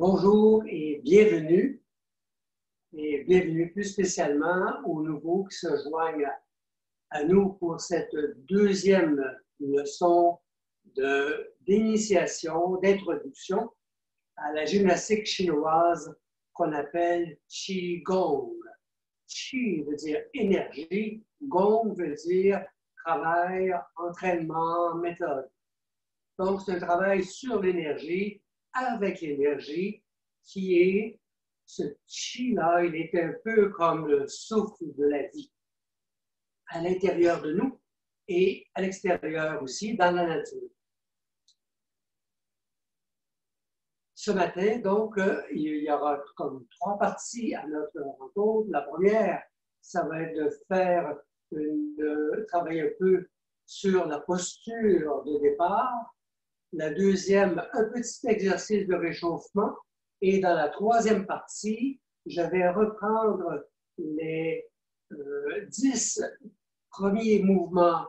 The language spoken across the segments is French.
Bonjour et bienvenue plus spécialement aux nouveaux qui se joignent à nous pour cette deuxième leçon d'initiation, d'introduction à la gymnastique chinoise qu'on appelle Qigong. Qi veut dire énergie, Gong veut dire travail, entraînement, méthode. Donc, c'est un travail sur l'énergie, avec l'énergie, qui est ce chi-là, il est un peu comme le souffle de la vie, à l'intérieur de nous et à l'extérieur aussi, dans la nature. Ce matin, donc, il y aura comme 3 parties à notre rencontre. La première, ça va être de travailler un peu sur la posture de départ. La deuxième, un petit exercice de réchauffement. Et dans la troisième partie, je vais reprendre les 10 premiers mouvements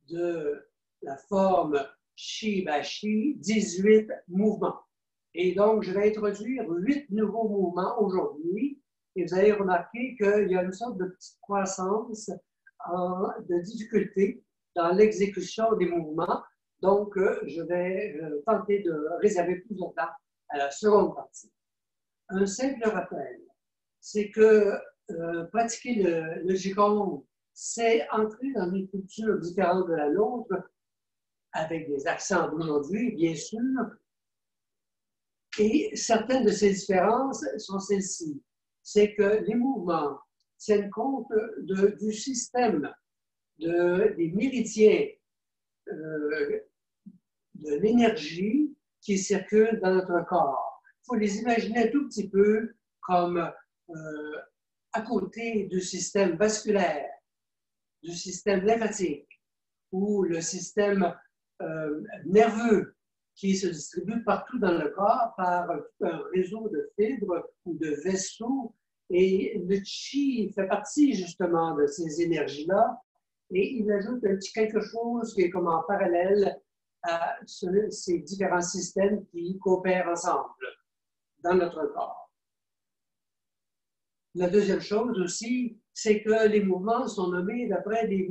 de la forme Shibashi, 18 mouvements. Et donc, je vais introduire 8 nouveaux mouvements aujourd'hui. Et vous allez remarquer qu'il y a une sorte de petite croissance de difficulté dans l'exécution des mouvements. Donc, je vais tenter de réserver plus de temps à la seconde partie. Un simple rappel, c'est que pratiquer le Qigong, c'est entrer dans une culture différente de la nôtre, avec des accents d'aujourd'hui, bien sûr. Et certaines de ces différences sont celles-ci. C'est que les mouvements tiennent compte du système des méridiens de l'énergie qui circule dans notre corps. Il faut les imaginer un tout petit peu comme à côté du système vasculaire, du système lymphatique ou le système nerveux qui se distribue partout dans le corps par un réseau de fibres ou de vaisseaux. Et le Qi fait partie justement de ces énergies-là et il ajoute un petit quelque chose qui est comme en parallèle à ces différents systèmes qui coopèrent ensemble dans notre corps. La deuxième chose aussi, c'est que les mouvements sont nommés d'après des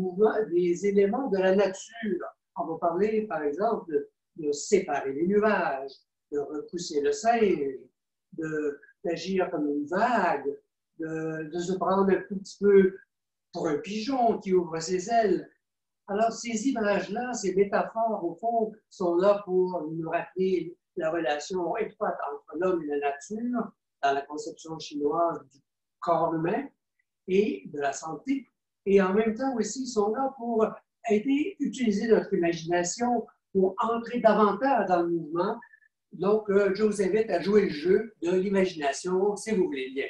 éléments de la nature. On va parler, par exemple, de séparer les nuages, de repousser le singe, d'agir comme une vague, de se prendre un petit peu pour un pigeon qui ouvre ses ailes. Alors, ces images-là, ces métaphores, au fond, sont là pour nous rappeler la relation étroite entre l'homme et la nature dans la conception chinoise du corps humain et de la santé. Et en même temps aussi, ils sont là pour utiliser notre imagination pour entrer davantage dans le mouvement. Donc, je vous invite à jouer le jeu de l'imagination, si vous voulez bien.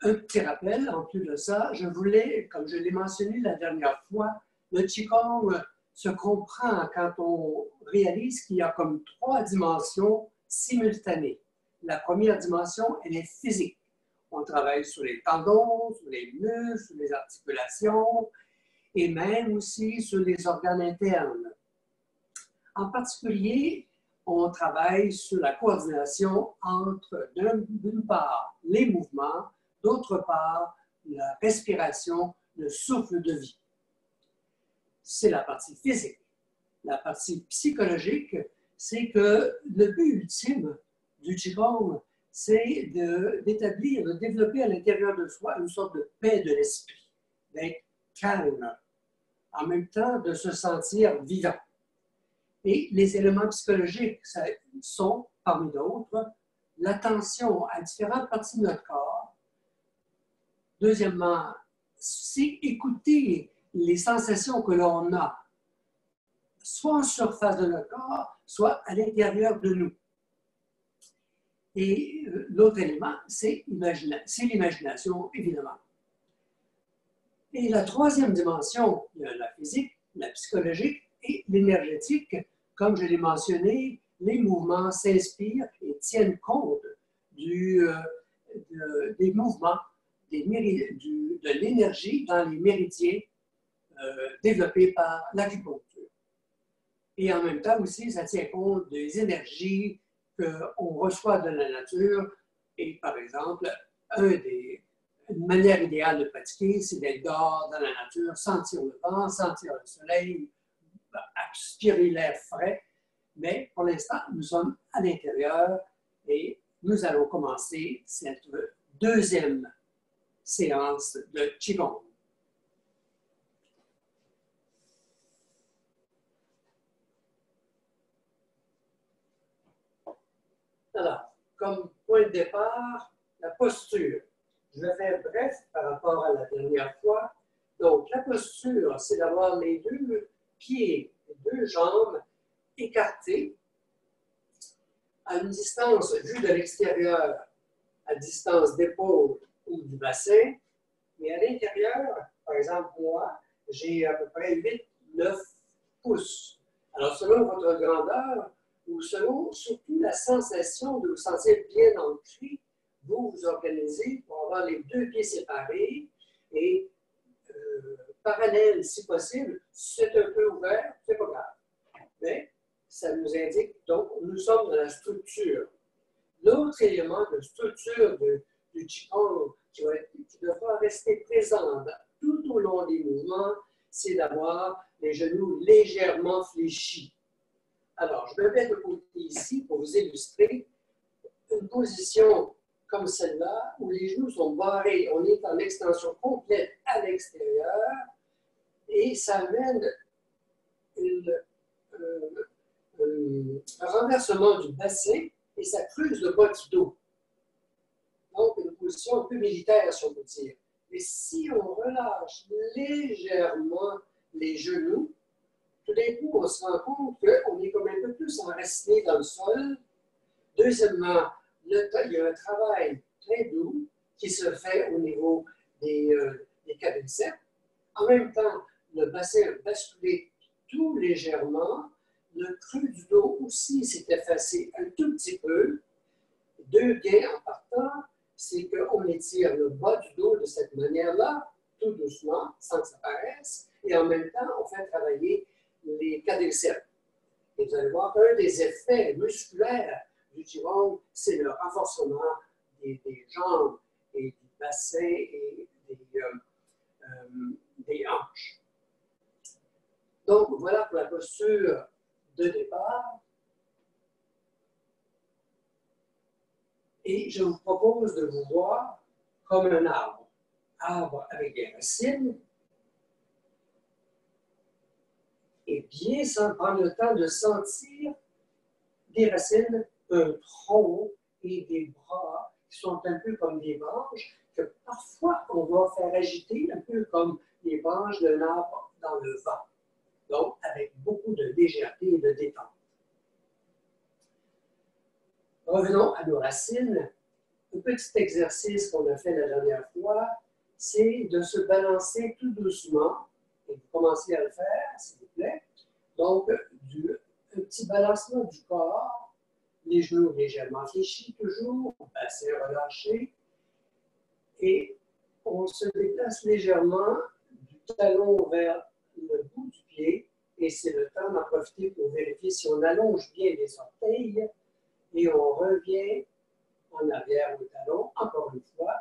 Un petit rappel, en plus de ça, je voulais, comme je l'ai mentionné la dernière fois, le Qigong se comprend quand on réalise qu'il y a comme 3 dimensions simultanées. La première dimension, elle est physique. On travaille sur les tendons, sur les muscles, sur les articulations et même aussi sur les organes internes. En particulier, on travaille sur la coordination entre, d'une part, les mouvements, d'autre part, la respiration, le souffle de vie. C'est la partie physique. La partie psychologique, c'est que le but ultime du Qigong, c'est d'établir, de développer à l'intérieur de soi une sorte de paix de l'esprit, d'être calme, en même temps de se sentir vivant. Et les éléments psychologiques sont, parmi d'autres, l'attention à différentes parties de notre corps. Deuxièmement, c'est écouter les sensations que l'on a, soit en surface de notre corps, soit à l'intérieur de nous. Et l'autre élément, c'est l'imagination, évidemment. Et la troisième dimension, il y a la physique, la psychologique et l'énergétique. Comme je l'ai mentionné, les mouvements s'inspirent et tiennent compte des mouvements, de l'énergie dans les méridiens développés par l'acupuncture. Et en même temps aussi, ça tient compte des énergies qu'on reçoit de la nature. Et par exemple, une manière idéale de pratiquer, c'est d'être dehors dans la nature, sentir le vent, sentir le soleil, aspirer l'air frais. Mais pour l'instant, nous sommes à l'intérieur et nous allons commencer cette deuxième séance de Qigong. Alors, comme point de départ, la posture. Je vais faire bref par rapport à la dernière fois. Donc, la posture, c'est d'avoir les deux pieds, les deux jambes écartées à une distance vue de l'extérieur, à distance d'épaule ou du bassin. Mais à l'intérieur, par exemple, moi, j'ai à peu près 8-9 pouces. Alors, selon votre grandeur, ou selon surtout la sensation de vous sentir bien ancré, vous vous organisez pour avoir les deux pieds séparés et parallèles si possible. Si c'est un peu ouvert, c'est pas grave. Mais ça nous indique, donc, nous sommes dans la structure. L'autre élément de structure du Qigong qui devra rester présent tout au long des mouvements, c'est d'avoir les genoux légèrement fléchis. Alors, je me mets de côté ici pour vous illustrer une position comme celle-là, où les genoux sont barrés, on est en extension complète à l'extérieur, et ça amène un renversement du bassin, et ça creuse le bas du dos. Donc, une position un peu militaire, si on peut dire. Mais si on relâche légèrement les genoux, tout d'un coup, on se rend compte qu'on est comme un peu plus enraciné dans le sol. Deuxièmement, il y a un travail très doux qui se fait au niveau des quadriceps. En même temps, le bassin a basculé tout légèrement. Le creux du dos aussi s'est effacé un tout petit peu. Deux gains en partant, c'est qu'on étire le bas du dos de cette manière-là, tout doucement, sans que ça paraisse. Et en même temps, on fait travailler les quadriceps. Et vous allez voir qu'un des effets musculaires du Qigong, c'est le renforcement des jambes et du bassin et des hanches. Donc, voilà pour la posture de départ. Et je vous propose de vous voir comme un arbre. Arbre avec des racines. Et bien prendre le temps de sentir des racines, un tronc et des bras qui sont un peu comme des branches, que parfois on va faire agiter un peu comme les branches d'un arbre dans le vent. Donc, avec beaucoup de légèreté et de détente. Revenons à nos racines. Un petit exercice qu'on a fait la dernière fois, c'est de se balancer tout doucement. Et vous commencez à le faire, s'il vous plaît. Donc, un petit balancement du corps, les genoux légèrement fléchis toujours, bassin relâché. Et on se déplace légèrement du talon vers le bout du pied. Et c'est le temps d'en profiter pour vérifier si on allonge bien les orteils. Et on revient en arrière au talon, encore une fois,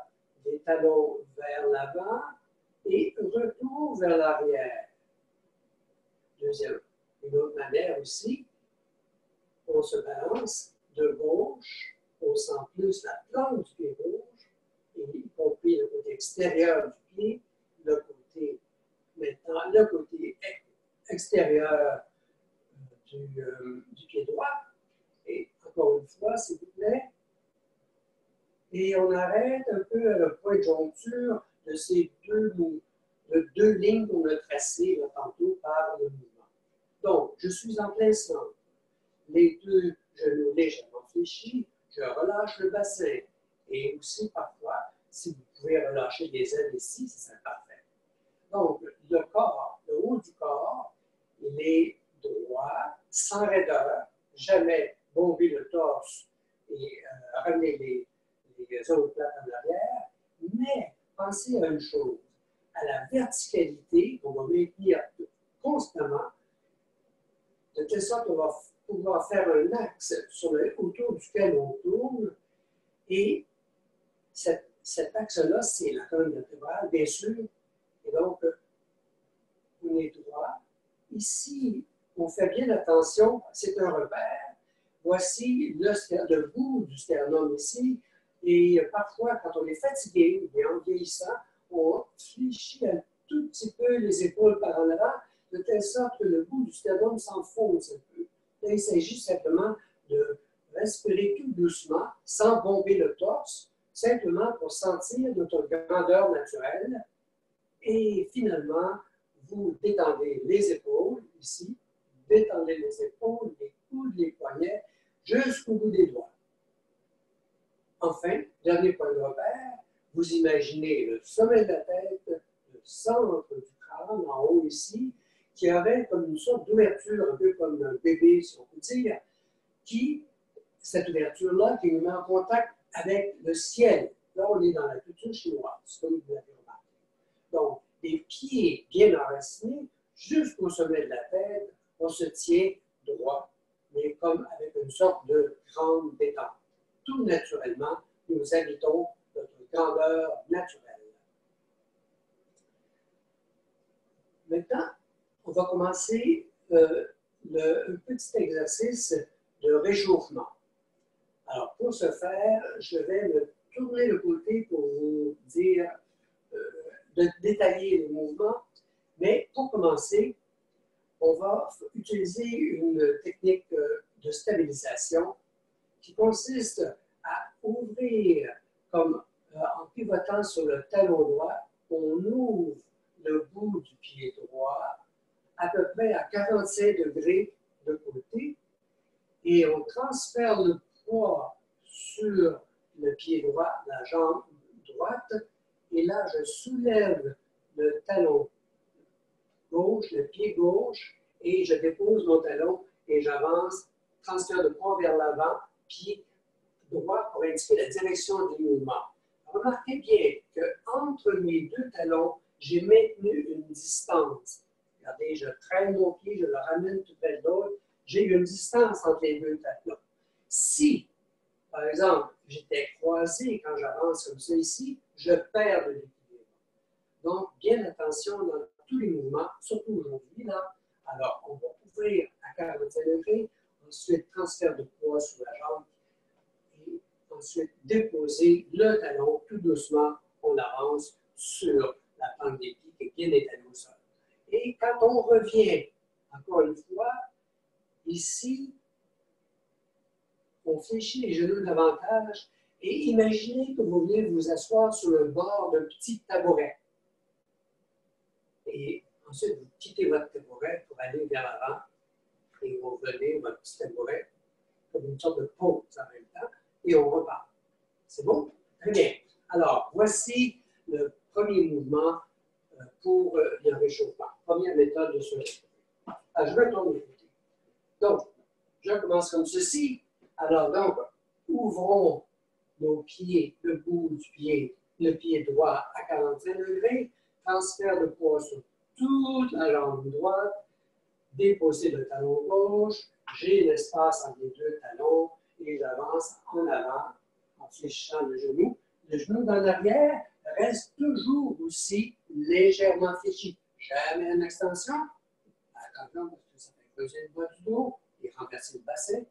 les talons vers l'avant et retour vers l'arrière. Deuxième, une autre manière aussi, on se balance de gauche, on sent plus la plante du pied gauche, et y compris le côté extérieur du pied, le côté, maintenant, le côté extérieur du pied droit. Et encore une fois, s'il vous plaît, et on arrête un peu à le point de joncture de ces deux lignes qu'on a tracées là, tantôt par le mouvement. Donc, je suis en plein centre. Les deux genoux légèrement fléchis, je relâche le bassin. Et aussi, parfois, si vous pouvez relâcher les ailes ici, c'est parfait. Donc, le corps, le haut du corps, il est droit, sans raideur, jamais bomber le torse et ramener les omoplates en arrière, mais pensez à une chose, à la verticalité qu'on va maintenir constamment, de telle sorte qu'on va pouvoir faire un axe autour duquel on tourne. Et cet axe-là, c'est la colonne vertébrale, bien sûr. Et donc, on est droit. Ici, on fait bien attention, c'est un repère. Voici le bout du sternum ici. Et parfois, quand on est fatigué ou bien en vieillissant, on fléchit un tout petit peu les épaules par en avant, de telle sorte que le bout du sternum s'enfonce un peu. Là, il s'agit simplement de respirer tout doucement, sans bomber le torse, simplement pour sentir notre grandeur naturelle. Et finalement, vous détendez les épaules, ici, détendez les épaules, les coudes, les poignets, jusqu'au bout des doigts. Enfin, dernier point de repère, vous imaginez le sommet de la tête, le centre du crâne, en haut ici, qui aurait comme une sorte d'ouverture, un peu comme un bébé, si on peut dire, cette ouverture-là, qui nous met en contact avec le ciel. Là, on est dans la culture chinoise, comme vous l'avez remarqué. Donc, les pieds bien enracinés, jusqu'au sommet de la tête, on se tient droit, mais comme avec une sorte de grande détente. Tout naturellement, nous habitons notre grandeur naturelle. Maintenant, on va commencer le petit exercice de réchauffement. Alors, pour ce faire, je vais me tourner le côté pour vous dire, de détailler les mouvements. Mais pour commencer, on va utiliser une technique de stabilisation qui consiste à ouvrir, comme en pivotant sur le talon droit, on ouvre le bout du pied droit à peu près à 45 degrés de côté et on transfère le poids sur le pied droit, la jambe droite, et là je soulève le talon gauche, le pied gauche, et je dépose mon talon et j'avance, transfert de poids vers l'avant, pied droit pour indiquer la direction du mouvement. Remarquez bien qu'entre mes deux talons, j'ai maintenu une distance. Regardez, je traîne mon pied, je le ramène tout près de l'autre. J'ai une distance entre les deux talons. Si, par exemple, j'étais croisé quand j'avance comme ça ici, je perds de l'équilibre. Donc, bien attention dans tous les mouvements, surtout aujourd'hui, là. Alors, on va ouvrir à 45 degrés, ensuite transfert de poids sur la jambe, et ensuite déposer le talon tout doucement, on avance sur la pente des pieds qui est bien étalée au sol. Et quand on revient, encore une fois, ici, on fléchit les genoux davantage et imaginez que vous venez vous asseoir sur le bord d'un petit tabouret. Et ensuite, vous quittez votre tabouret pour aller vers l'avant et vous revenez votre petit tabouret comme une sorte de pause en même temps et on repart. C'est bon? Très bien. Alors, voici le premier mouvement pour le réchauffement. Première méthode de se réchauffer. Alors, je vais tourner le côté. Donc, je commence comme ceci. Alors, donc, ouvrons nos pieds, le bout du pied, le pied droit à 45 degrés, transfert de poids sur toute la jambe droite, déposer le talon gauche, j'ai l'espace entre les deux talons et j'avance en avant en fléchissant le genou. Le genou dans l'arrière reste toujours aussi légèrement fléchi. Jamais une extension. Attention parce que ça fait creuser le bas du dos et renverser le bassin.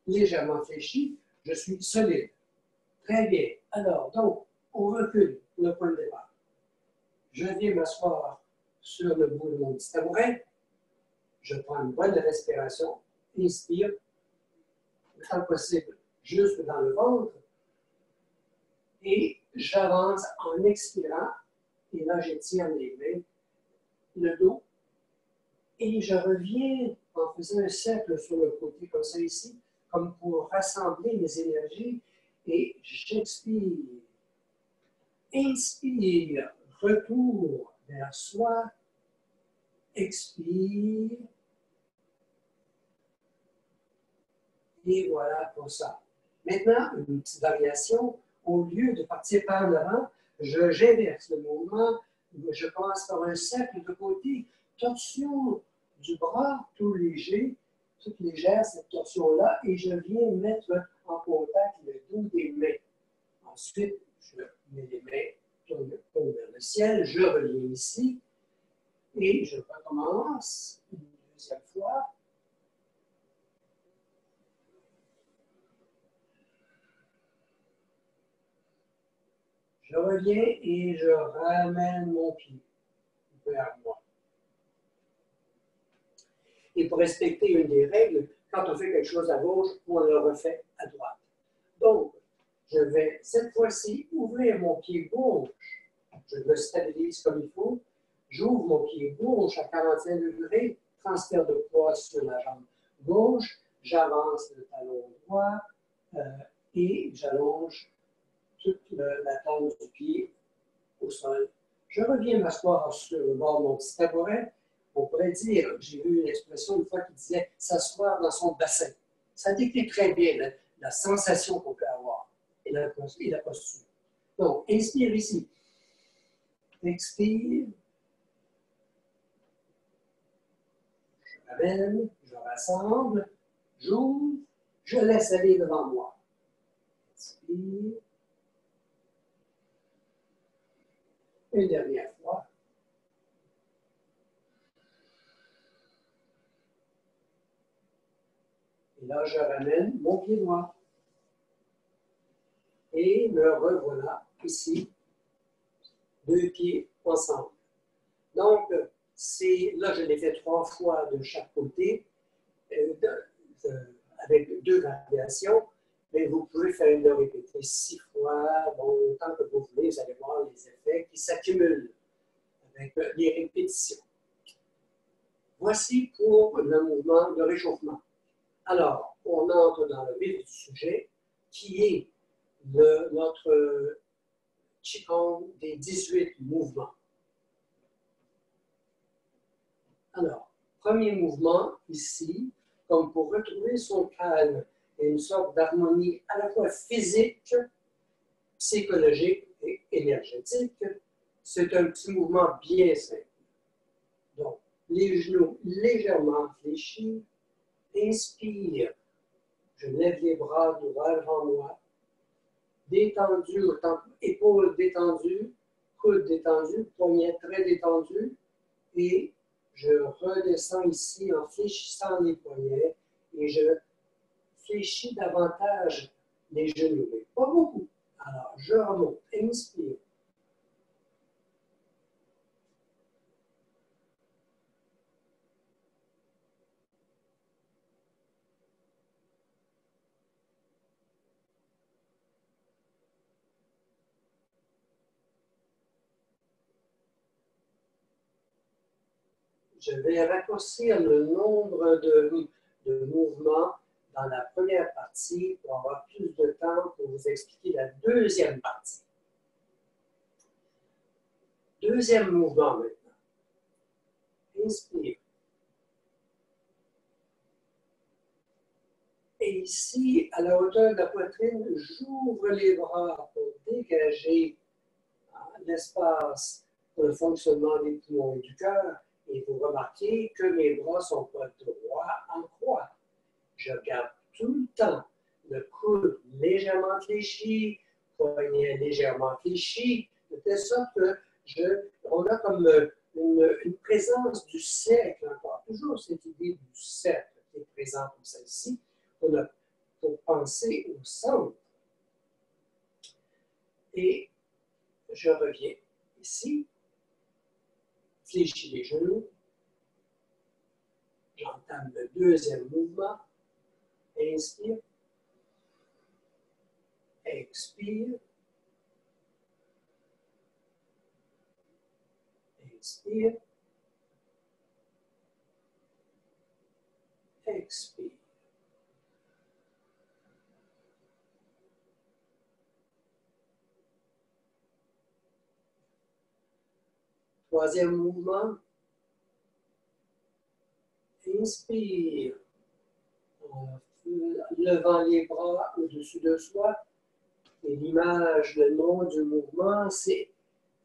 Légèrement fléchi, je suis solide. Très bien. Alors, donc, on recule pour le point de départ. Je viens m'asseoir sur le bout de mon petit tabouret. Je prends une bonne respiration. Inspire, le temps possible, juste dans le ventre. Et j'avance en expirant. Et là, j'étire les mains, le dos. Et je reviens en faisant un cercle sur le côté, comme ça ici, comme pour rassembler mes énergies. Et j'expire. Inspire, retour vers soi. Expire. Et voilà pour ça. Maintenant, une petite variation. Au lieu de partir par l'avant, j'inverse le mouvement. Je commence par un cercle de côté. Torsion du bras tout léger. toute légère, cette torsion-là, et je viens mettre en contact le dos des mains. Ensuite, je mets les mains, tourne vers le ciel, je reviens ici, et je recommence une deuxième fois. Je reviens et je ramène mon pied vers moi. Et pour respecter une des règles, quand on fait quelque chose à gauche, on le refait à droite. Donc, je vais cette fois-ci ouvrir mon pied gauche. Je le stabilise comme il faut. J'ouvre mon pied gauche à 45 degrés, transfert de poids sur la jambe gauche, j'avance le talon droit et j'allonge toute la tente du pied au sol. Je reviens m'asseoir sur le bord de mon petit tabouret. On pourrait dire, j'ai vu une expression une fois qui disait s'asseoir dans son bassin. Ça décrit très bien la sensation qu'on peut avoir et la posture. Donc, inspire ici. Expire. Je ramène, je rassemble, j'ouvre, je laisse aller devant moi. Inspire. Une dernière fois. Et là, je ramène mon pied droit. Et me revoilà ici, deux pieds ensemble. Donc, là, je l'ai fait 3 fois de chaque côté, avec 2 variations, mais vous pouvez faire le répéter 6 fois, bon, autant que vous voulez, vous allez voir les effets qui s'accumulent avec les répétitions. Voici pour le mouvement de réchauffement. Alors, on entre dans le vif du sujet, qui est notre Qigong des 18 mouvements. Alors, premier mouvement ici, comme pour retrouver son calme et une sorte d'harmonie à la fois physique, psychologique et énergétique, c'est un petit mouvement bien simple. Donc, les genoux légèrement fléchis, inspire, je lève les bras droits devant moi, détendu, épaules détendues, coudes détendus, poignets très détendus, et je redescends ici en fléchissant les poignets et je fléchis davantage les genoux, mais pas beaucoup. Alors, je remonte, inspire. Je vais raccourcir le nombre de mouvements dans la première partie pour avoir plus de temps pour vous expliquer la deuxième partie. Deuxième mouvement maintenant. Inspire. Et ici, à la hauteur de la poitrine, j'ouvre les bras pour dégager l'espace pour le fonctionnement des poumons et du cœur. Et vous remarquez que mes bras ne sont pas droits en croix. Je garde tout le temps le coude légèrement fléchi, poignet légèrement fléchi, de telle sorte que on a comme une présence du cercle encore. Toujours cette idée du cercle qui est présente comme celle-ci, pour penser au centre. Et je reviens ici, fléchis les genoux, j'entame le deuxième mouvement, inspire, expire, inspire, expire. Troisième mouvement, inspire, en levant les bras au-dessus de soi. Et l'image, le nom du mouvement, c'est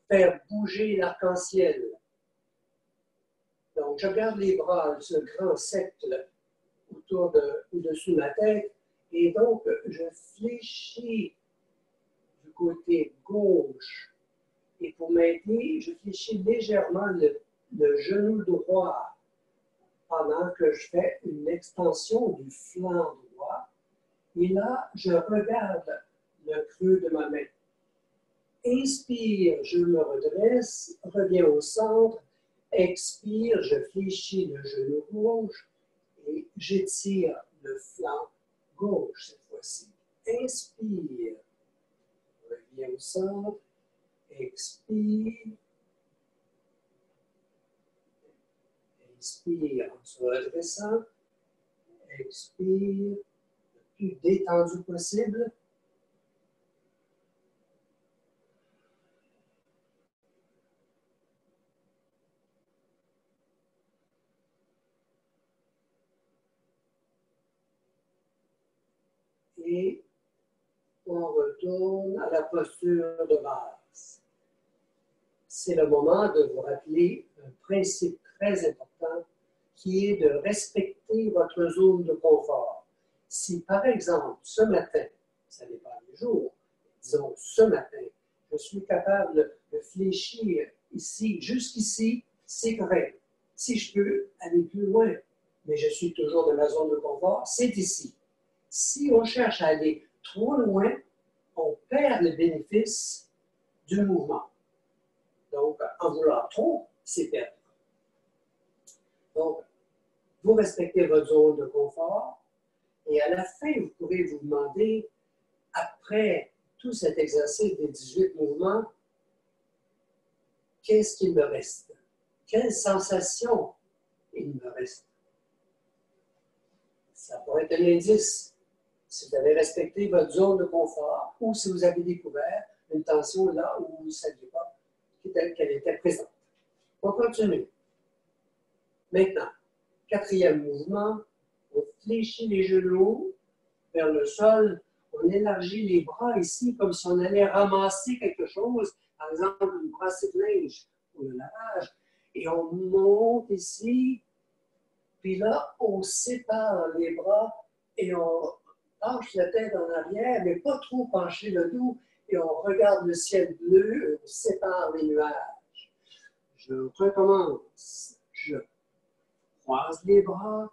faire bouger l'arc-en-ciel. Donc, je garde les bras, ce grand cercle au-dessus de ma tête. Et donc, je fléchis du côté gauche. Et pour m'aider, je fléchis légèrement le genou droit pendant que je fais une extension du flanc droit. Et là, je regarde le creux de ma main. Inspire, je me redresse, reviens au centre. Expire, je fléchis le genou gauche et j'étire le flanc gauche cette fois-ci. Inspire, reviens au centre. Expire. Inspire en se redressant. Expire, le plus détendu possible. Et on retourne à la posture de base. C'est le moment de vous rappeler un principe très important qui est de respecter votre zone de confort. Si, par exemple, ce matin, ça dépend des jours, disons ce matin, je suis capable de fléchir ici, jusqu'ici, c'est correct. Si je peux aller plus loin, mais je suis toujours dans ma zone de confort, c'est ici. Si on cherche à aller trop loin, on perd le bénéfice du mouvement. Donc, en vouloir trop, c'est perdre. Donc, vous respectez votre zone de confort et à la fin, vous pourrez vous demander, après tout cet exercice des 18 mouvements, qu'est-ce qu'il me reste? Quelle sensation il me reste? Ça pourrait être un indice si vous avez respecté votre zone de confort ou si vous avez découvert une tension là où vous ne saviez pas qu'elle était présente. On continue. Maintenant, quatrième mouvement, on fléchit les genoux vers le sol, on élargit les bras ici comme si on allait ramasser quelque chose, par exemple une brassée de linge pour le lavage, et on monte ici, puis là, on sépare les bras et on penche la tête en arrière, mais pas trop pencher le dos, et on regarde le ciel bleu, on sépare les nuages. Je recommence. Je croise les bras,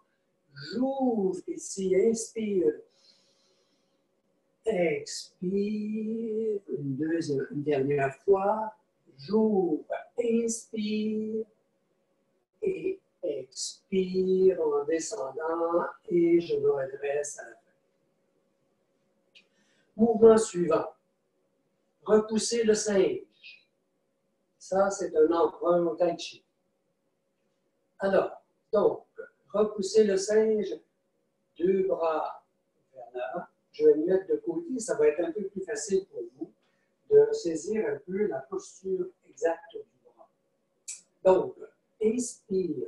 j'ouvre ici, inspire. Expire, une dernière fois, j'ouvre, inspire, et expire en descendant, et je me redresse à la fin. Mouvement suivant. Repousser le singe. Ça, c'est un emprunt au tai chi. Alors, donc, repousser le singe, deux bras vers l'avant. Je vais me mettre de côté, ça va être un peu plus facile pour vous de saisir un peu la posture exacte du bras. Donc, inspire.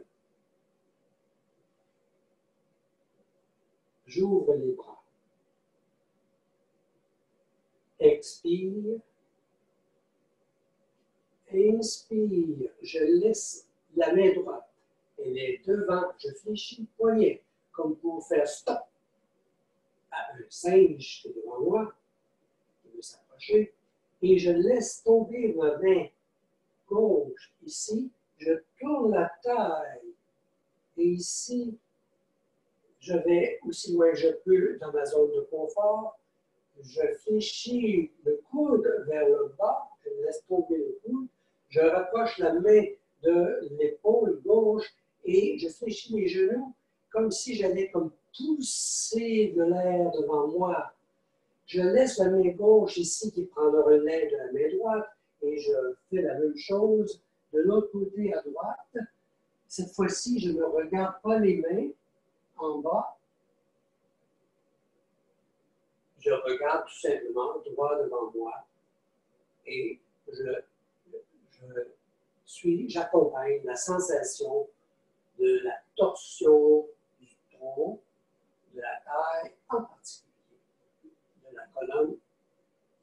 J'ouvre les bras. Expire. Inspire. Je laisse la main droite. Elle est devant. Je fléchis le poignet, comme pour faire stop à un singe qui est devant moi, qui veut s'approcher. Et je laisse tomber ma main gauche ici. Je tourne la taille. Et ici, je vais aussi loin que je peux dans ma zone de confort. Je fléchis le coude vers le bas, je laisse tomber le coude, je rapproche la main de l'épaule gauche et je fléchis les genoux comme si j'allais comme pousser de l'air devant moi. Je laisse la main gauche ici qui prend le relais de la main droite et je fais la même chose de l'autre côté à droite. Cette fois-ci, je ne regarde pas les mains en bas. Je regarde tout simplement droit devant moi et j'accompagne la sensation de la torsion du tronc, de la taille en particulier, de la colonne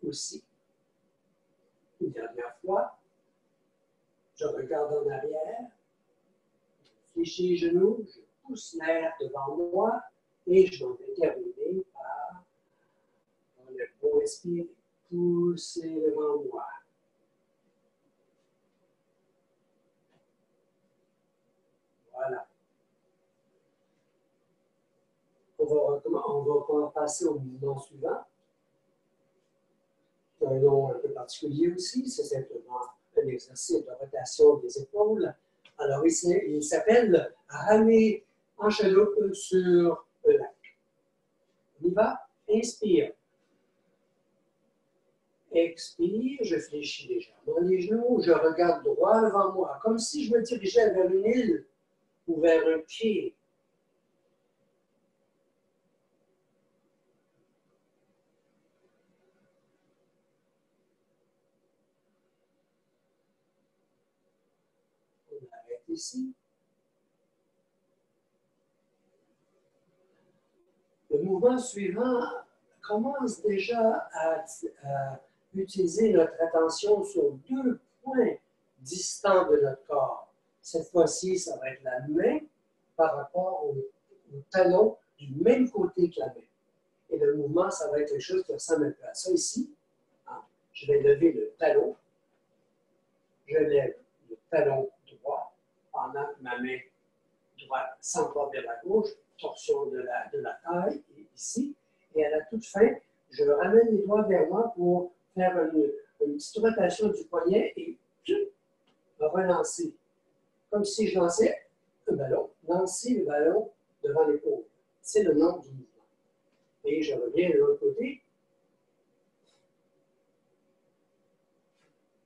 aussi. Une dernière fois, je regarde en arrière, je fléchis les genoux, je pousse l'air devant moi Et je vais terminer par le mot inspire, pousser devant moi. Voilà. On va passer au mouvement suivant. C'est un nom un peu particulier aussi, c'est simplement un exercice de rotation des épaules. Alors, il s'appelle ramer en chaloupe sur le lac. On y va. Inspire. Expire, je fléchis légèrement les genoux, je regarde droit devant moi, comme si je me dirigeais vers une île ou vers un pied. On arrête ici. Le mouvement suivant commence déjà à utiliser notre attention sur deux points distants de notre corps. Cette fois-ci, ça va être la main par rapport au talon du même côté que la main. Et le mouvement, ça va être quelque chose qui ressemble un peu à ça ici. Je vais lever le talon. Je lève le talon droit pendant que ma main droite s'envoie vers la gauche, torsion de la taille ici. Et à la toute fin, je ramène les doigts vers moi pour faire une petite rotation du poignet et relancer. Comme si je lançais un ballon. Lancer le ballon devant l'épaule. C'est le nom du mouvement. Et je reviens de l'autre côté.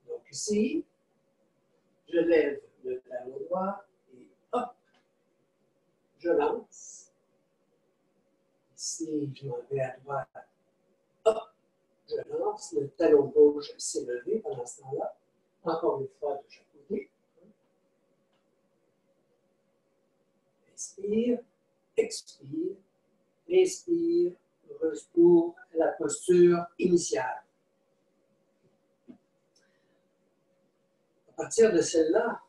Donc ici, je lève le talon droit et hop, je lance. Ici, je m'en vais à droite. Hop, je lance. Le talon gauche s'est levé pendant ce temps-là. Encore une fois de chaque côté. Inspire, expire, inspire, retour à la posture initiale. À partir de celle-là,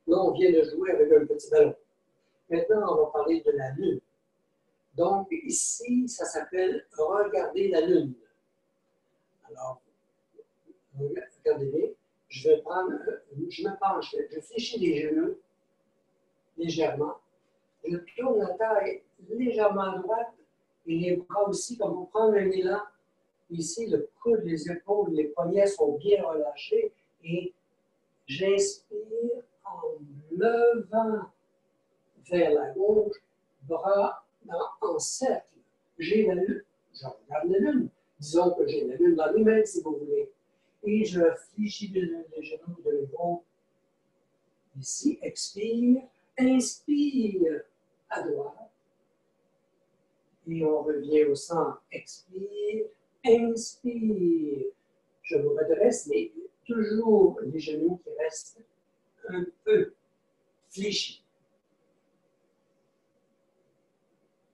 là, on vient de jouer avec un petit ballon. Maintenant, on va parler de la lune. Donc, ici, ça s'appelle regarder la lune. Alors, regardez bien, je me penche, je fléchis les genoux légèrement, je tourne la taille légèrement à droite et les bras aussi, comme pour prendre un élan. Ici, le coude, les épaules, les poignets sont bien relâchés et j'inspire en levant vers la gauche, bras en cercle. J'ai la lune, je regarde la lune. Disons que j'ai la lune dans les mains, si vous voulez. Et je fléchis les genoux de nouveau. Ici, expire, inspire à droite. Et on revient au centre. Expire, inspire. Je me redresse, mais toujours les genoux qui restent un peu fléchis.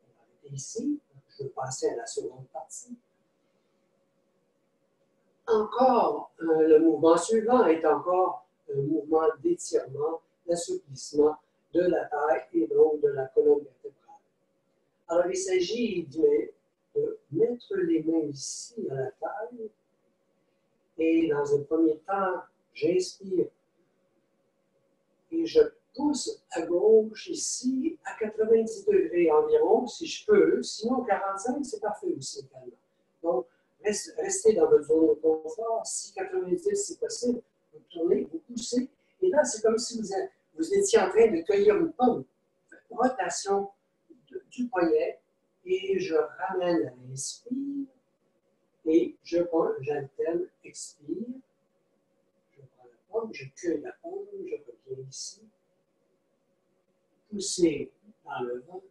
On va arrêter ici. Je vais passer à la seconde partie. Encore, le mouvement suivant est encore un mouvement d'étirement, d'assouplissement de la taille et donc de la colonne vertébrale. Alors, il s'agit de mettre les mains ici à la taille et dans un premier temps, j'inspire et je pousse à gauche ici à 90 degrés environ, si je peux. Sinon, 45, c'est parfait aussi également. Donc, restez dans votre zone de confort. Si 90, c'est possible, vous tournez, vous poussez. Et là, c'est comme si vous étiez en train de cueillir une pomme. Rotation du poignet. Et je ramène à l'inspire. Et j'alterne, expire. Je prends la pomme, je cueille la pomme, je reviens ici. Poussez dans le vent.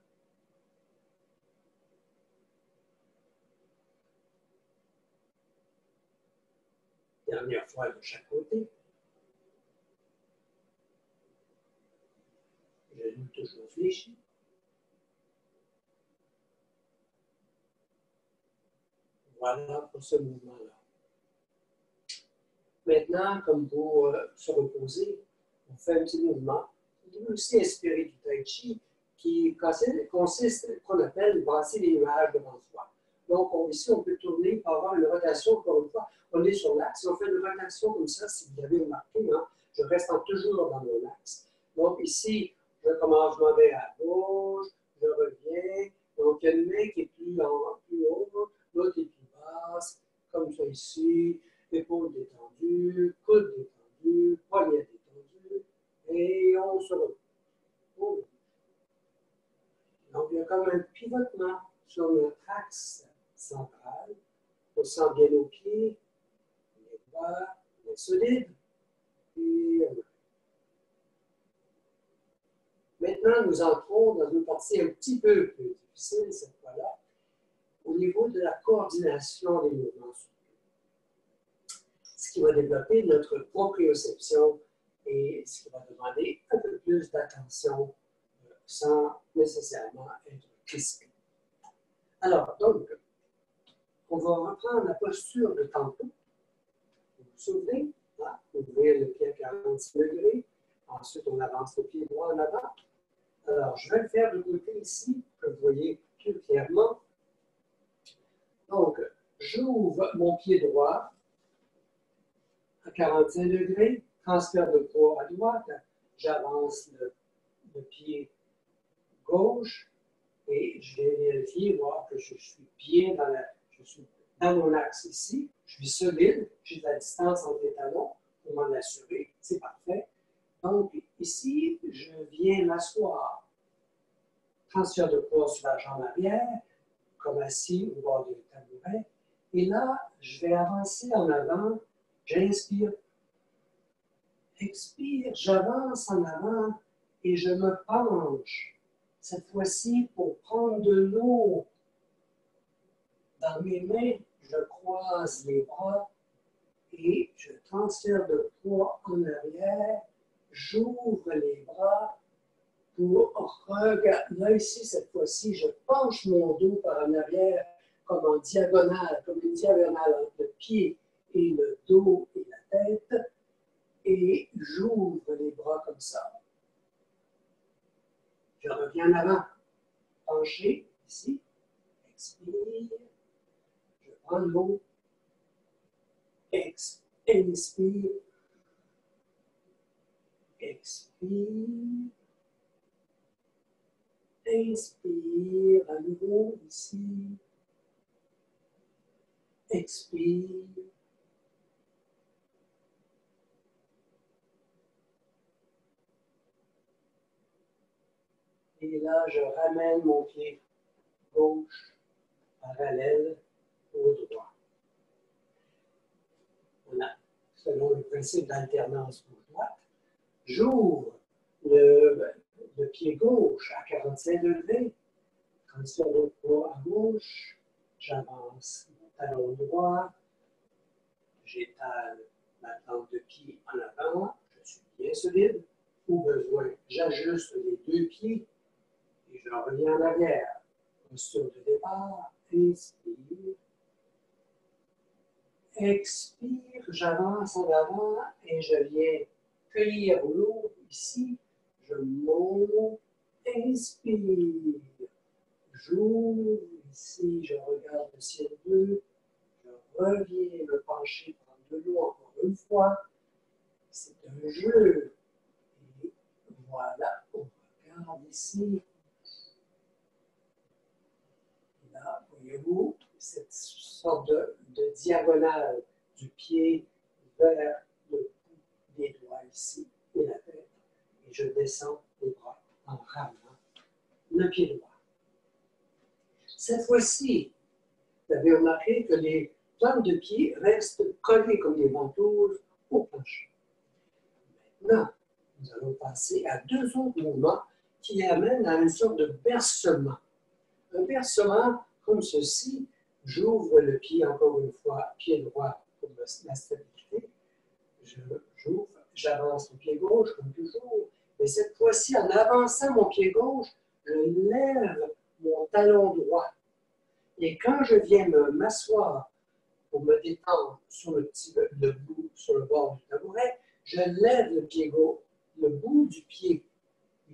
Dernière fois de chaque côté. Genoux toujours fléchis. Voilà pour ce mouvement-là. Maintenant, comme pour se reposer, on fait un petit mouvement. Vous pouvez aussi inspirer du tai chi, qui consiste, qu'on appelle brasser les nuages devant soi. Donc, ici, on peut tourner pour avoir une rotation, encore une fois. On est sur l'axe, on fait une rotation comme ça, si vous l'avez remarqué, hein, je reste toujours dans mon axe. Donc, ici, je commence, je m'en vais à gauche, je reviens. Donc, il y a une main qui est plus haute, l'autre est plus basse, comme ça ici, épaules détendues, coudes détendus, poignets détendus, et on se retrouve. Donc, il y a comme un pivotement sur notre axe central. On sent bien nos pieds, les bras, les solides. Et maintenant, nous entrons dans une partie un petit peu plus difficile, cette fois-là, au niveau de la coordination des mouvements. Ce qui va développer notre proprioception et ce qui va demander un peu plus d'attention sans nécessairement être crispé. Alors, donc, on va reprendre la posture de tantôt. Vous vous souvenez, là, ouvrir le pied à 45 degrés. Ensuite, on avance le pied droit en avant. Alors, je vais le faire de côté ici, que vous voyez plus clairement. Donc, j'ouvre mon pied droit à 45 degrés, transfert de poids à droite, j'avance le pied gauche et je vais vérifier, voir que je suis bien dans mon axe ici, je suis solide, j'ai de la distance entre les talons pour m'en assurer, c'est parfait. Donc ici, je viens m'asseoir, transfert de poids sur la jambe arrière, comme assis au bord du tabouret, et là, je vais avancer en avant, j'inspire, expire, j'avance en avant et je me penche. Cette fois-ci, pour prendre de l'eau dans mes mains, je croise les bras et je transfère de poids en arrière. J'ouvre les bras pour regarder. Là, ici, cette fois-ci, je penche mon dos par en arrière comme en diagonale, comme une diagonale entre le pied et le dos et la tête. Et j'ouvre les bras comme ça. Je reviens en avant. Penché, ici. Expire. Je prends l'eau. Inspire. Expire. Inspire à nouveau ici. Expire. Et là, je ramène mon pied gauche parallèle au droit. Voilà, selon le principe d'alternance gauche-droite. J'ouvre le pied gauche à 45 degrés, transfert de poids à gauche, j'avance mon talon droit, j'étale ma plante de pied en avant, je suis bien solide. Au besoin, j'ajuste les deux pieds et je reviens en arrière. Posture de départ, inspire. Expire, j'avance en avant et je viens cueillir l'eau ici. Je monte, inspire. J'ouvre ici, je regarde le ciel bleu. Je reviens me pencher, prendre de l'eau encore une fois. C'est un jeu. Et voilà, on regarde ici. Là, voyez-vous, cette sorte de diagonale du pied vers le bout des doigts ici et la tête. Et je descends les bras en ramenant le pied droit. Cette fois-ci, vous avez remarqué que les plantes de pied restent collées comme des ventouses au plancher. Maintenant, nous allons passer à deux autres mouvements qui amènent à une sorte de bercement. Un bercement comme ceci, j'ouvre le pied encore une fois, pied droit pour la stabilité. J'ouvre, j'avance le pied gauche comme toujours. Mais cette fois-ci, en avançant mon pied gauche, je lève mon talon droit. Et quand je viens m'asseoir pour me détendre sur le bout, sur le bord du tabouret, je lève le pied gauche, le bout du pied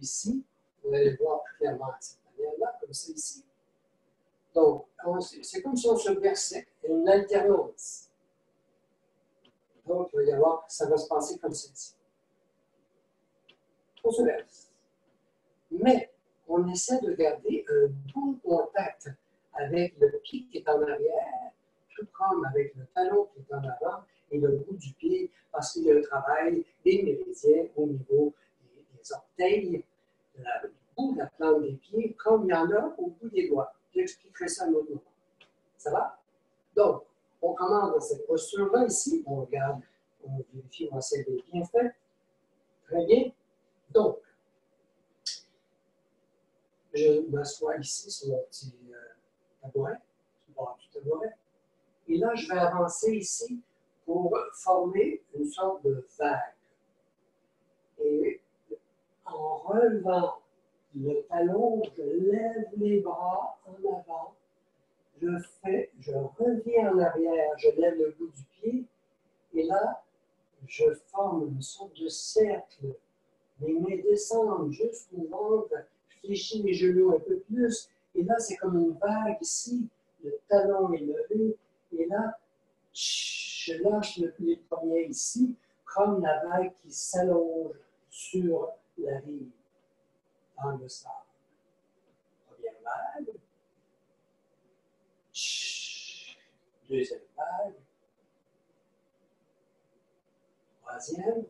ici, Vous allez voir plus clairement de cette manière-là, comme ça ici. Donc, c'est comme si on se versait une alternance. Donc, il va y avoir, ça va se passer comme ceci. On se verse. Mais, on essaie de garder un bon contact avec le pied qui est en arrière, tout comme avec le talon qui est en avant et le bout du pied, parce qu'il y a le travail des méridiens au niveau des orteils, du bout de la plante des pieds, comme il y en a au bout des doigts. J'expliquerai ça à un autre moment. Ça va? Donc, on commence dans cette posture-là ici. On regarde, on vérifie, on essaie d'être bien fait. Très bien. Donc, je m'assois ici sur mon petit tabouret, sur le bord du tabouret. Et là, je vais avancer ici pour former une sorte de vague. Et en relevant le talon, je lève les bras en avant. Je reviens en arrière, je lève le bout du pied, et là, je forme une sorte de cercle. Mes mains descendent jusqu'au ventre, je fléchis les genoux un peu plus, et là, c'est comme une vague ici, le talon est levé, et là, je lâche les poignets ici, comme la vague qui s'allonge sur la rive, dans le sable. Première vague. Deuxième vague. Troisième.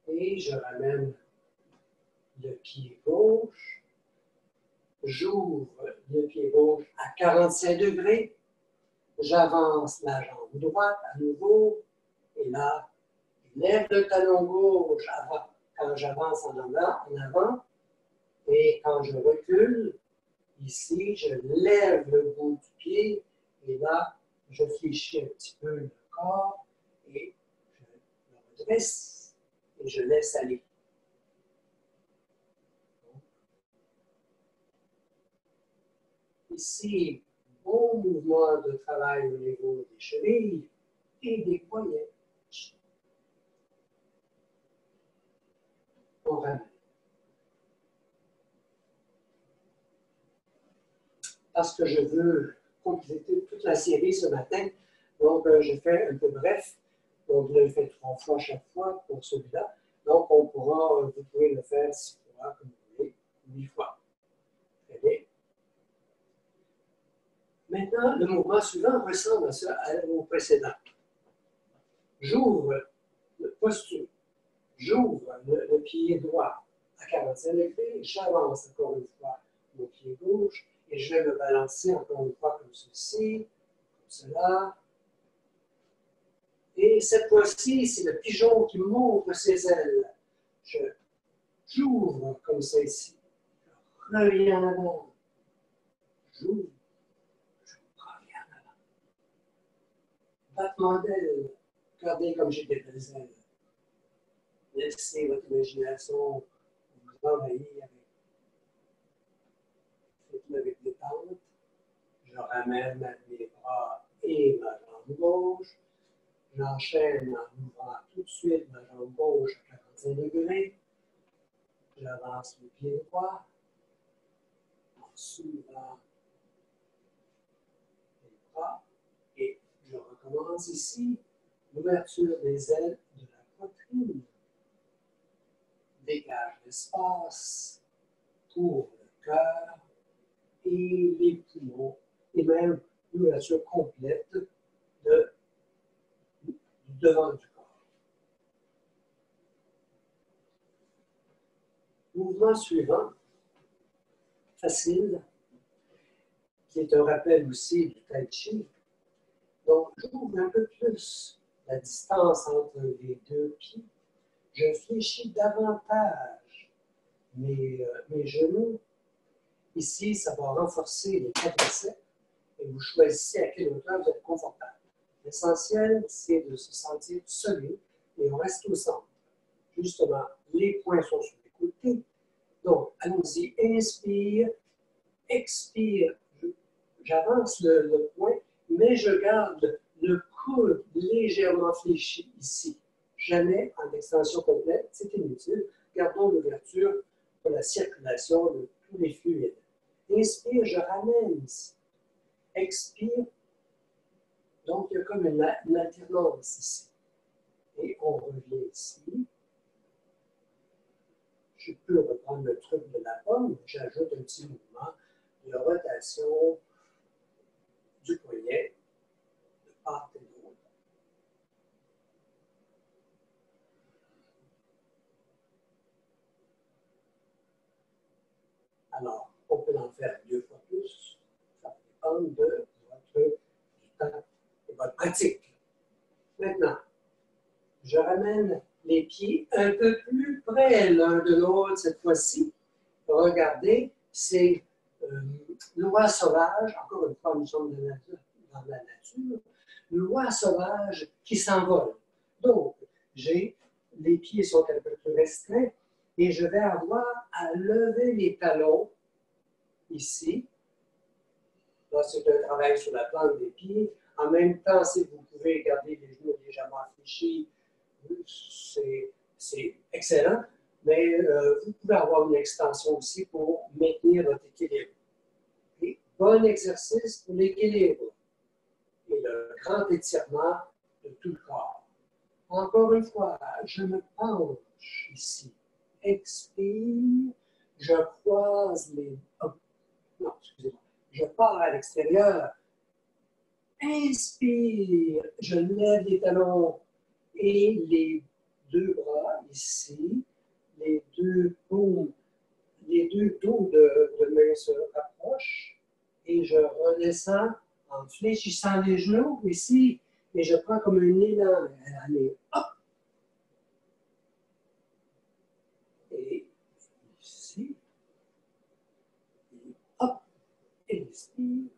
Et je ramène le pied gauche. J'ouvre le pied gauche à 45 degrés. J'avance la jambe droite à nouveau. Et là, je lève le talon gauche avant, quand j'avance en avant. Et quand je recule, ici, je lève le bout du pied. Et là, je fléchis un petit peu le corps. Et je le redresse. Et je laisse aller. Ici, bon mouvement de travail au niveau des chevilles et des poignets. On ramène. Parce que je veux compléter toute la série ce matin, donc je fais un peu bref. Donc là, je fais 3 fois chaque fois pour celui-là. Donc vous pouvez le faire 6 fois, comme vous voulez, 8 fois. Très bien. Maintenant, le mouvement suivant ressemble à ça au précédent. J'ouvre le posture. J'ouvre le pied droit à 45 degrés, j'avance encore une fois mon pied gauche et je vais me balancer encore une fois comme ceci, comme cela. Et cette fois-ci, c'est le pigeon qui montre ses ailes. J'ouvre comme ça ici. Je reviens en avant. J'ouvre. Je reviens en avant. Battement d'ailes. Regardez comme j'ai des belles ailes. Laissez votre imagination vous envahir avec détente. Je ramène mes bras et ma jambe gauche. J'enchaîne en ouvrant tout de suite ma jambe gauche à 45 degrés. J'avance le pied droit en soulevant les bras. Et je recommence ici l'ouverture des ailes de la poitrine. Dégage l'espace pour le cœur et les poumons, et même l'ouverture complète du devant du corps. Mouvement suivant, facile, qui est un rappel aussi du Tai Chi. Donc, j'ouvre un peu plus la distance entre les deux pieds. Je fléchis davantage mes genoux. Ici, ça va renforcer les quadriceps et vous choisissez à quelle hauteur vous êtes confortable. L'essentiel, c'est de se sentir solide et on reste au centre. Justement, les poings sont sur les côtés. Donc, allons-y. Inspire, expire. J'avance le poing, mais je garde le coude légèrement fléchi ici. jamais en extension complète, c'est inutile. Gardons l'ouverture pour la circulation de tous les fluides. Inspire, je ramène ici. Expire, donc il y a comme une alternance ici. Et on revient ici. Je peux reprendre le truc de la pomme, j'ajoute un petit mouvement de rotation du poignet de part et d'autre. Alors, on peut en faire 2 fois plus. Ça dépend de du temps et votre pratique. Maintenant, je ramène les pieds un peu plus près l'un de l'autre cette fois-ci. Regardez, c'est l'oie sauvage, encore une fois, nous sommes dans la nature, l'oie sauvage qui s'envole. Donc, les pieds sont un peu plus restreints et je vais avoir à lever les talons ici. Là, c'est un travail sur la plante des pieds. En même temps, si vous pouvez garder les genoux légèrement fléchis, c'est excellent. Mais vous pouvez avoir une extension aussi pour maintenir votre équilibre. Et bon exercice pour l'équilibre. Et le grand étirement de tout le corps. Encore une fois, je me penche ici. Expire. Je croise les... Oh, non, excusez-moi. Je pars à l'extérieur. Inspire. Je lève les talons et les 2 bras ici. Les deux dos de main se rapprochent et je redescends en fléchissant les genoux ici et je prends comme un élan. Allez, hop! Et ici. Et hop! Et expire.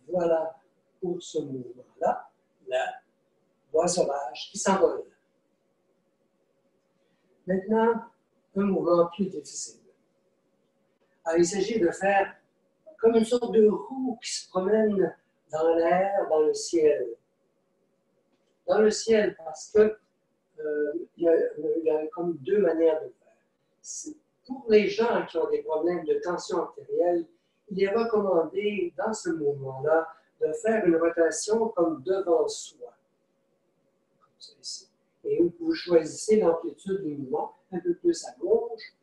Voilà pour ce mouvement-là, la voie sauvage qui s'envole. Maintenant, un mouvement plus difficile. Alors, il s'agit de faire comme une sorte de roue qui se promène dans l'air, dans le ciel. Dans le ciel, parce que il y a comme 2 manières de faire. Pour les gens qui ont des problèmes de tension artérielle, il est recommandé, dans ce mouvement-là, de faire une rotation comme devant soi. Comme ça ici. Et vous choisissez l'amplitude du mouvement, un peu plus à gauche.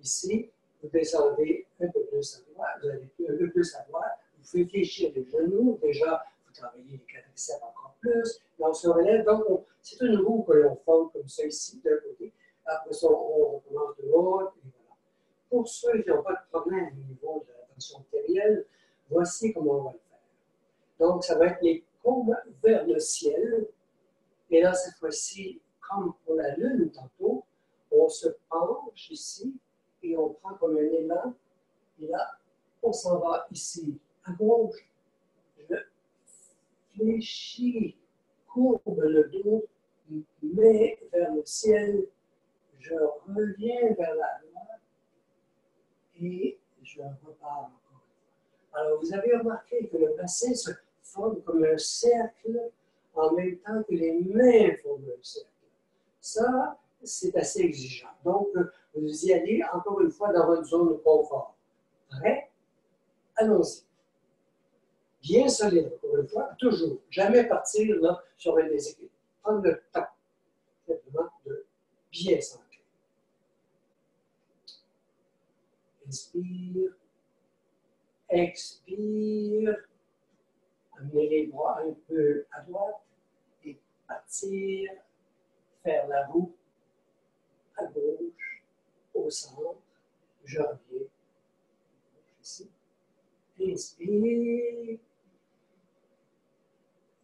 Ici, vous descendez un peu plus à droite, vous allez un peu plus à droite, vous faites fléchir les genoux, déjà, vous travaillez les quadriceps encore plus, et on se relève, donc c'est une roue que l'on forme comme ça ici, d'un côté, après ça, on recommence de l'autre, et voilà. Pour ceux qui n'ont pas de problème au niveau de la tension artérielle, voici comment on va le faire. Donc, ça va être les courbes vers le ciel, et là, cette fois-ci, comme pour la lune tantôt, on se penche ici, et on prend comme un élan, et là, on s'en va ici, à gauche. Je fléchis, courbe le dos, mets vers le ciel, je reviens vers la droite, et je repars encore. Alors, vous avez remarqué que le bassin se forme comme un cercle, en même temps que les mains forment un cercle. Ça, c'est assez exigeant. Donc, vous y allez encore une fois dans votre zone de confort. Prêt? Allons-y. Bien solide, encore une fois, toujours. Jamais partir là, sur un déséquilibre. Prendre le temps, simplement, de bien s'ancrer. Inspire. Expire. Amenez les bras un peu à droite et partir. Faire la roue à gauche, au centre. Je reviens. Ici. Inspire.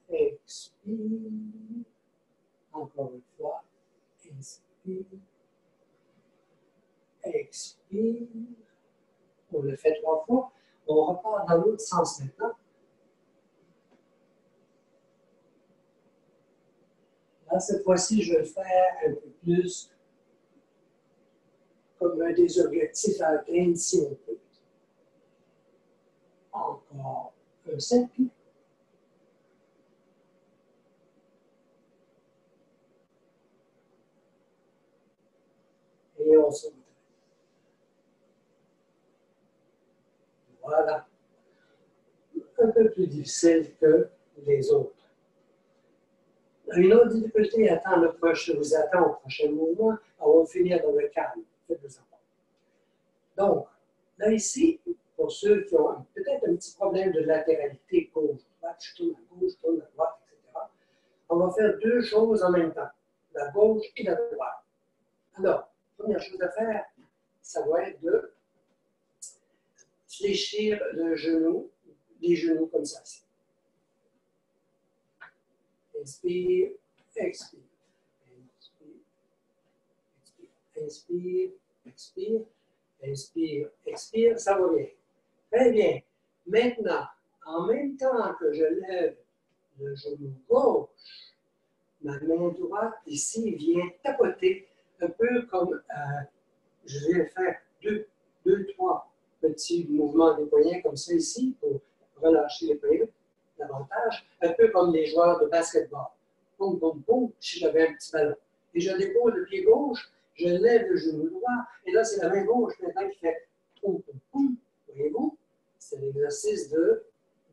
Expire. Encore une fois. Inspire. Expire. On le fait 3 fois. On repart dans l'autre sens maintenant. Là, cette fois-ci, je vais le faire un peu plus comme un des objectifs à atteindre si on peut. Encore un cercle. long sur votre oreille. Voilà. Un peu plus difficile que les autres. Une autre difficulté vous attend au prochain mouvement. On va finir dans le calme. Faites-vous en. Donc, là ici, pour ceux qui ont peut-être un petit problème de latéralité gauche-droite, je tourne à gauche, je tourne à droite, etc., on va faire deux choses en même temps, la gauche et la droite. Alors, première chose à faire, ça va être de fléchir le genou, les genoux comme ça. Inspire, expire. Inspire, expire. Inspire, expire, ça va bien. Très bien. Maintenant, en même temps que je lève le genou gauche, ma main droite ici vient tapoter un peu comme je viens faire deux, trois petits mouvements des poignets comme ça ici pour relâcher les poignets davantage, un peu comme les joueurs de basketball. Boum, boum, boum, si j'avais un petit ballon. Et je dépose le pied gauche, je lève le genou droit, et là, c'est la main gauche maintenant qui fait poum, poum, poum. Voyez-vous? C'est l'exercice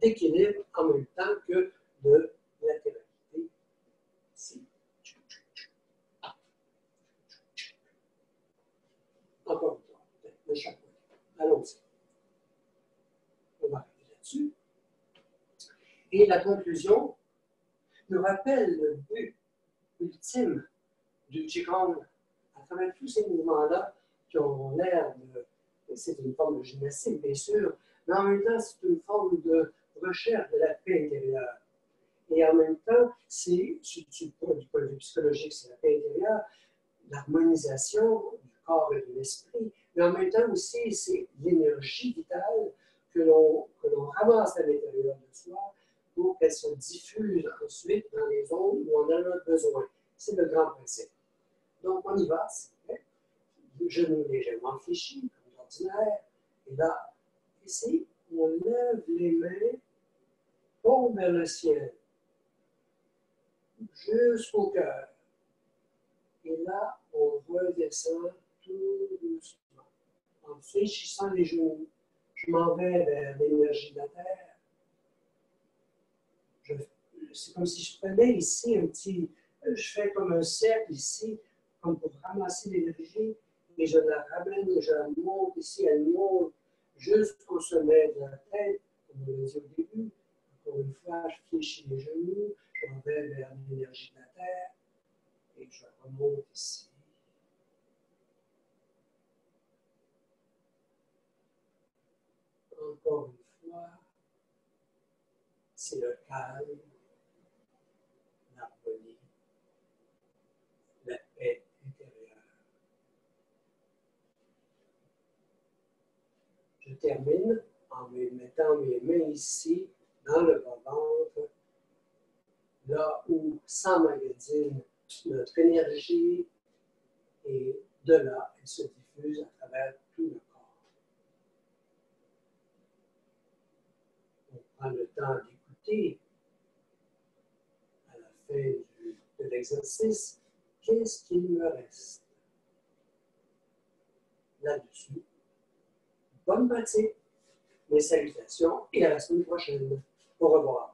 d'équilibre en même temps que de latéralité. Ici. Encore une fois, de chaque côté. Allons-y. On va arrêter là-dessus. Et la conclusion nous rappelle le but ultime du Qigong à travers tous ces mouvements-là qui ont l'air de. C'est une forme de gymnastique, bien sûr, mais en même temps, c'est une forme de recherche de la paix intérieure. Et en même temps, c'est, du point de vue psychologique, c'est la paix intérieure, l'harmonisation du corps et de l'esprit, mais en même temps aussi, c'est l'énergie vitale que l'on ramasse à l'intérieur de soi pour qu'elle se diffuse ensuite dans les zones où on en a besoin. C'est le grand principe. Donc, on y va, c'est vrai. Le genou légèrement fléchi, comme d'ordinaire. Et là, ici, on lève les mains pour vers le ciel, jusqu'au cœur. Et là, on redescend tout doucement. En fléchissant les genoux, je m'en vais vers l'énergie de la terre. C'est comme si je prenais ici un petit. Je fais comme un cercle ici, comme pour ramasser l'énergie, et je la ramène, et je la monte ici, elle monte jusqu'au sommet de la tête, comme on l'a dit au début. Encore une fois, je fléchis les genoux, je m'en vais vers l'énergie de la terre, et je remonte ici. Encore une fois, c'est le calme, l'harmonie, la paix intérieure. Je termine en me mettant mes mains ici, dans le bas-ventre, là où s'emmagasine notre énergie, et de là, elle se diffuse à travers tout le corps. On prend le temps d'écouter à la fin de l'exercice, qu'est-ce qu'il me reste là-dessus. Bonne pratique, mes salutations et à la semaine prochaine. Au revoir.